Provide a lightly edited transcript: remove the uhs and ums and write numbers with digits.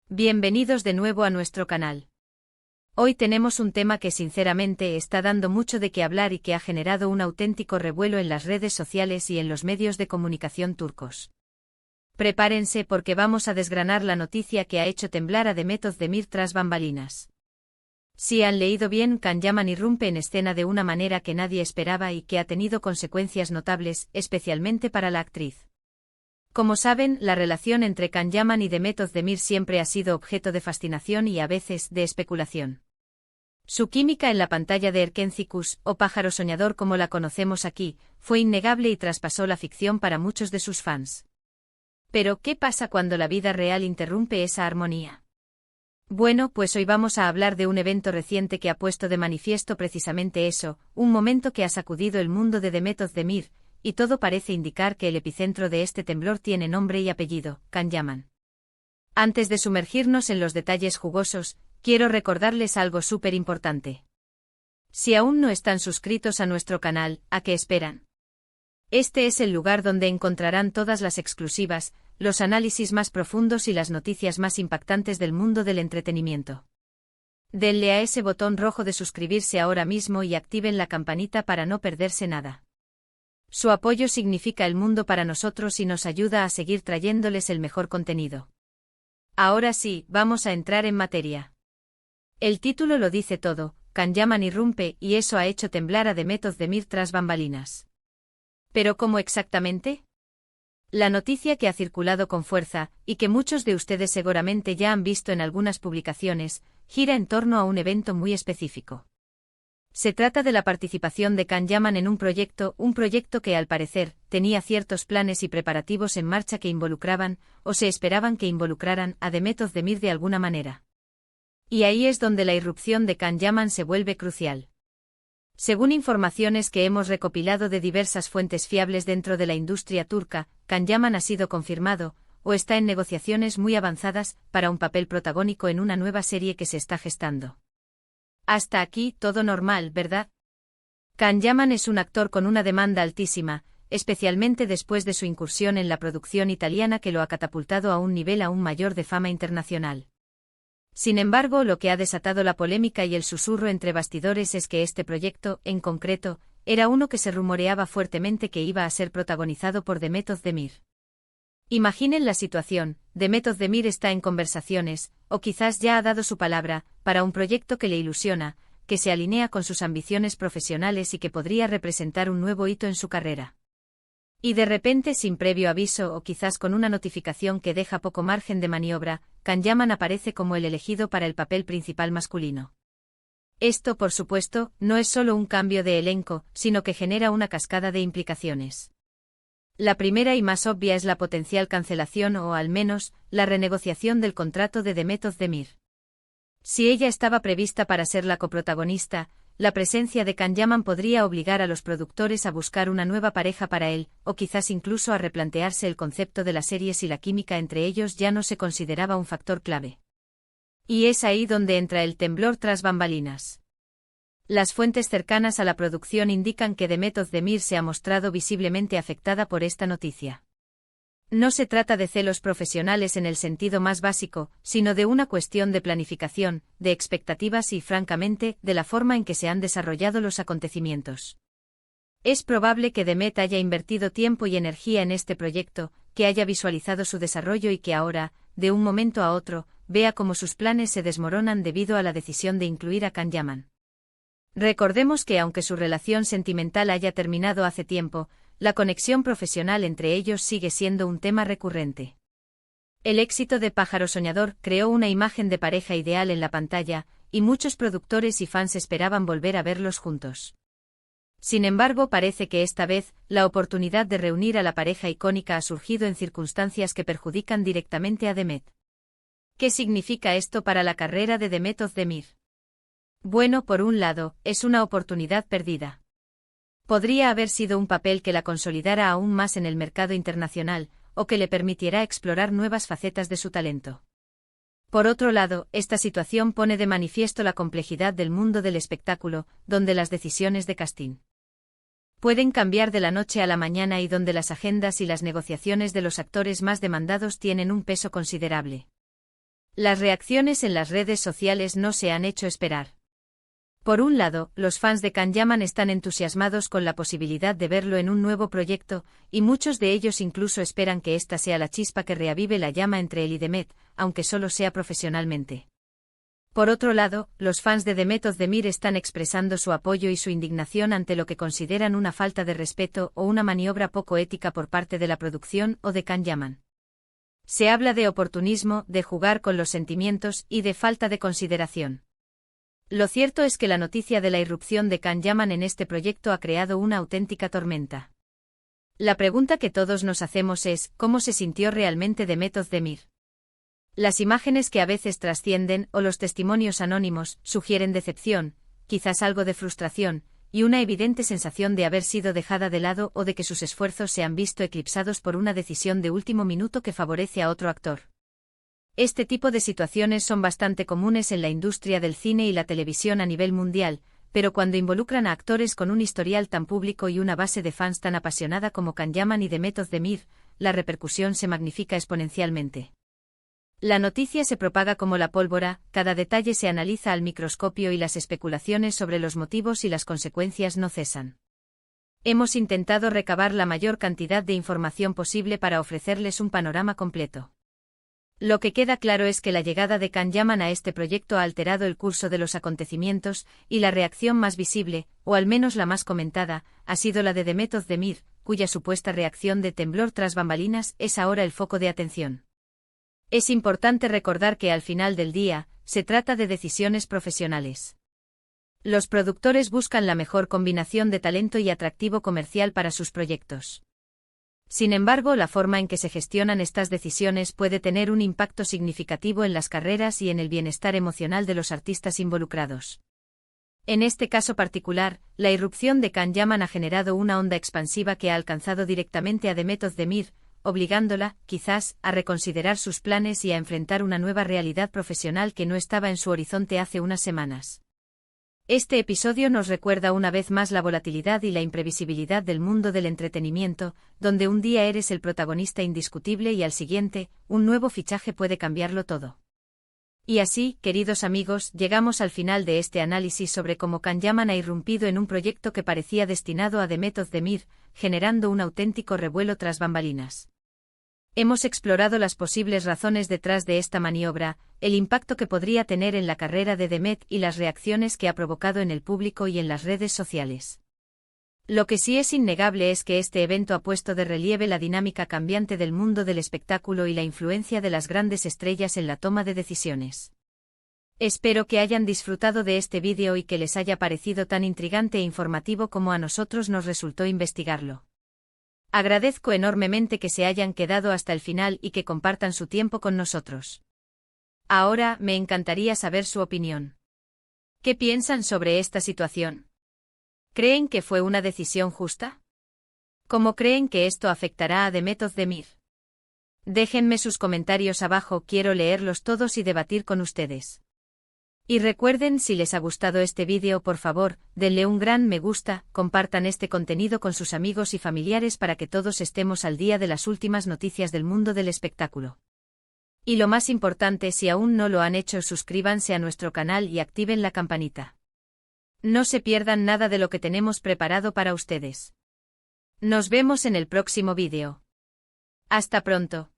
Bienvenidos de nuevo a nuestro canal. Hoy tenemos un tema que sinceramente está dando mucho de qué hablar y que ha generado un auténtico revuelo en las redes sociales y en los medios de comunicación turcos. Prepárense porque vamos a desgranar la noticia que ha hecho temblar a Demet Özdemir tras bambalinas. Si han leído bien, Can Yaman irrumpe en escena de una manera que nadie esperaba y que ha tenido consecuencias notables, especialmente para la actriz. Como saben, la relación entre Can Yaman y Demet Özdemir siempre ha sido objeto de fascinación y a veces de especulación. Su química en la pantalla de Erkencikus, o Pájaro Soñador como la conocemos aquí, fue innegable y traspasó la ficción para muchos de sus fans. Pero, ¿qué pasa cuando la vida real interrumpe esa armonía? Bueno, pues hoy vamos a hablar de un evento reciente que ha puesto de manifiesto precisamente eso, un momento que ha sacudido el mundo de Demet Özdemir, y todo parece indicar que el epicentro de este temblor tiene nombre y apellido, Can Yaman. Antes de sumergirnos en los detalles jugosos, quiero recordarles algo súper importante. Si aún no están suscritos a nuestro canal, ¿a qué esperan? Este es el lugar donde encontrarán todas las exclusivas, los análisis más profundos y las noticias más impactantes del mundo del entretenimiento. Denle a ese botón rojo de suscribirse ahora mismo y activen la campanita para no perderse nada. Su apoyo significa el mundo para nosotros y nos ayuda a seguir trayéndoles el mejor contenido. Ahora sí, vamos a entrar en materia. El título lo dice todo, Can Yaman irrumpe y eso ha hecho temblar a Demet Özdemir tras bambalinas. ¿Pero cómo exactamente? La noticia que ha circulado con fuerza, y que muchos de ustedes seguramente ya han visto en algunas publicaciones, gira en torno a un evento muy específico. Se trata de la participación de Can Yaman en un proyecto que al parecer, tenía ciertos planes y preparativos en marcha que involucraban, o se esperaban que involucraran, a Demet Özdemir de alguna manera. Y ahí es donde la irrupción de Can Yaman se vuelve crucial. Según informaciones que hemos recopilado de diversas fuentes fiables dentro de la industria turca, Can Yaman ha sido confirmado, o está en negociaciones muy avanzadas, para un papel protagónico en una nueva serie que se está gestando. Hasta aquí, todo normal, ¿verdad? Can Yaman es un actor con una demanda altísima, especialmente después de su incursión en la producción italiana que lo ha catapultado a un nivel aún mayor de fama internacional. Sin embargo, lo que ha desatado la polémica y el susurro entre bastidores es que este proyecto, en concreto, era uno que se rumoreaba fuertemente que iba a ser protagonizado por Demet Özdemir. Imaginen la situación, Demet Özdemir está en conversaciones, o quizás ya ha dado su palabra, para un proyecto que le ilusiona, que se alinea con sus ambiciones profesionales y que podría representar un nuevo hito en su carrera. Y de repente, sin previo aviso o quizás con una notificación que deja poco margen de maniobra, Can Yaman aparece como el elegido para el papel principal masculino. Esto, por supuesto, no es solo un cambio de elenco, sino que genera una cascada de implicaciones. La primera y más obvia es la potencial cancelación o, al menos, la renegociación del contrato de Demet Özdemir. Si ella estaba prevista para ser la coprotagonista, la presencia de Can Yaman podría obligar a los productores a buscar una nueva pareja para él, o quizás incluso a replantearse el concepto de la serie si la química entre ellos ya no se consideraba un factor clave. Y es ahí donde entra el temblor tras bambalinas. Las fuentes cercanas a la producción indican que Demet Özdemir se ha mostrado visiblemente afectada por esta noticia. No se trata de celos profesionales en el sentido más básico, sino de una cuestión de planificación, de expectativas y, francamente, de la forma en que se han desarrollado los acontecimientos. Es probable que Demet haya invertido tiempo y energía en este proyecto, que haya visualizado su desarrollo y que ahora, de un momento a otro, vea cómo sus planes se desmoronan debido a la decisión de incluir a Can Yaman. Recordemos que aunque su relación sentimental haya terminado hace tiempo, la conexión profesional entre ellos sigue siendo un tema recurrente. El éxito de Pájaro Soñador creó una imagen de pareja ideal en la pantalla, y muchos productores y fans esperaban volver a verlos juntos. Sin embargo, parece que esta vez, la oportunidad de reunir a la pareja icónica ha surgido en circunstancias que perjudican directamente a Demet. ¿Qué significa esto para la carrera de Demet Özdemir? Bueno, por un lado, es una oportunidad perdida. Podría haber sido un papel que la consolidara aún más en el mercado internacional, o que le permitiera explorar nuevas facetas de su talento. Por otro lado, esta situación pone de manifiesto la complejidad del mundo del espectáculo, donde las decisiones de casting pueden cambiar de la noche a la mañana y donde las agendas y las negociaciones de los actores más demandados tienen un peso considerable. Las reacciones en las redes sociales no se han hecho esperar. Por un lado, los fans de Can Yaman están entusiasmados con la posibilidad de verlo en un nuevo proyecto, y muchos de ellos incluso esperan que esta sea la chispa que reavive la llama entre él y Demet, aunque solo sea profesionalmente. Por otro lado, los fans de Demet Özdemir están expresando su apoyo y su indignación ante lo que consideran una falta de respeto o una maniobra poco ética por parte de la producción o de Can Yaman. Se habla de oportunismo, de jugar con los sentimientos y de falta de consideración. Lo cierto es que la noticia de la irrupción de Can Yaman en este proyecto ha creado una auténtica tormenta. La pregunta que todos nos hacemos es, ¿cómo se sintió realmente Demet Özdemir? Las imágenes que a veces trascienden o los testimonios anónimos sugieren decepción, quizás algo de frustración, y una evidente sensación de haber sido dejada de lado o de que sus esfuerzos se han visto eclipsados por una decisión de último minuto que favorece a otro actor. Este tipo de situaciones son bastante comunes en la industria del cine y la televisión a nivel mundial, pero cuando involucran a actores con un historial tan público y una base de fans tan apasionada como Can Yaman y Demet Özdemir, la repercusión se magnifica exponencialmente. La noticia se propaga como la pólvora, cada detalle se analiza al microscopio y las especulaciones sobre los motivos y las consecuencias no cesan. Hemos intentado recabar la mayor cantidad de información posible para ofrecerles un panorama completo. Lo que queda claro es que la llegada de Can Yaman a este proyecto ha alterado el curso de los acontecimientos, y la reacción más visible, o al menos la más comentada, ha sido la de Demet Özdemir, cuya supuesta reacción de temblor tras bambalinas es ahora el foco de atención. Es importante recordar que al final del día, se trata de decisiones profesionales. Los productores buscan la mejor combinación de talento y atractivo comercial para sus proyectos. Sin embargo, la forma en que se gestionan estas decisiones puede tener un impacto significativo en las carreras y en el bienestar emocional de los artistas involucrados. En este caso particular, la irrupción de Can Yaman ha generado una onda expansiva que ha alcanzado directamente a Demet Özdemir, obligándola, quizás, a reconsiderar sus planes y a enfrentar una nueva realidad profesional que no estaba en su horizonte hace unas semanas. Este episodio nos recuerda una vez más la volatilidad y la imprevisibilidad del mundo del entretenimiento, donde un día eres el protagonista indiscutible y al siguiente, un nuevo fichaje puede cambiarlo todo. Y así, queridos amigos, llegamos al final de este análisis sobre cómo Can Yaman ha irrumpido en un proyecto que parecía destinado a Demet Özdemir, generando un auténtico revuelo tras bambalinas. Hemos explorado las posibles razones detrás de esta maniobra, el impacto que podría tener en la carrera de Demet y las reacciones que ha provocado en el público y en las redes sociales. Lo que sí es innegable es que este evento ha puesto de relieve la dinámica cambiante del mundo del espectáculo y la influencia de las grandes estrellas en la toma de decisiones. Espero que hayan disfrutado de este vídeo y que les haya parecido tan intrigante e informativo como a nosotros nos resultó investigarlo. Agradezco enormemente que se hayan quedado hasta el final y que compartan su tiempo con nosotros. Ahora, me encantaría saber su opinión. ¿Qué piensan sobre esta situación? ¿Creen que fue una decisión justa? ¿Cómo creen que esto afectará a Demet Özdemir? Déjenme sus comentarios abajo, quiero leerlos todos y debatir con ustedes. Y recuerden, si les ha gustado este vídeo, por favor, denle un gran me gusta, compartan este contenido con sus amigos y familiares para que todos estemos al día de las últimas noticias del mundo del espectáculo. Y lo más importante, si aún no lo han hecho, suscríbanse a nuestro canal y activen la campanita. No se pierdan nada de lo que tenemos preparado para ustedes. Nos vemos en el próximo vídeo. Hasta pronto.